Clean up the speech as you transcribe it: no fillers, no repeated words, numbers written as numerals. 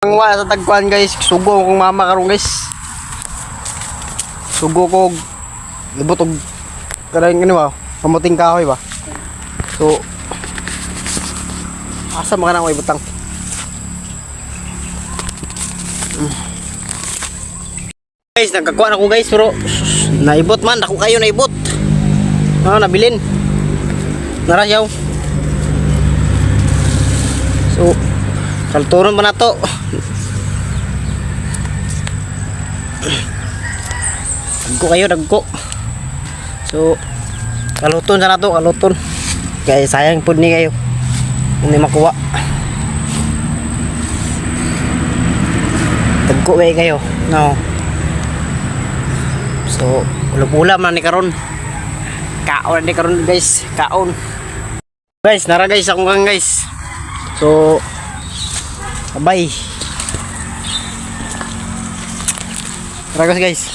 Ang wala sa tagkuhan guys, sugo kong mama karon guys. Sugo ko libot og kanang ano ba, pamuting kahoy ba. So asa man kanang ibutang. Guys, nagkakuha na ko guys, pero naibot man, ako kayo naibot. Nabilin. Narayaw. So, kalturon pa na to. Dagko kayo, dagko. So, kaluton sana to, kaluton. Kaya sayang po ni kayo. Hindi makuha. Dagko kayo. No. So, ulam-ulam na ni karon. Kaon ni karon guys, kaon. Guys, nara guys akong kang guys. So, bye. Tara guys.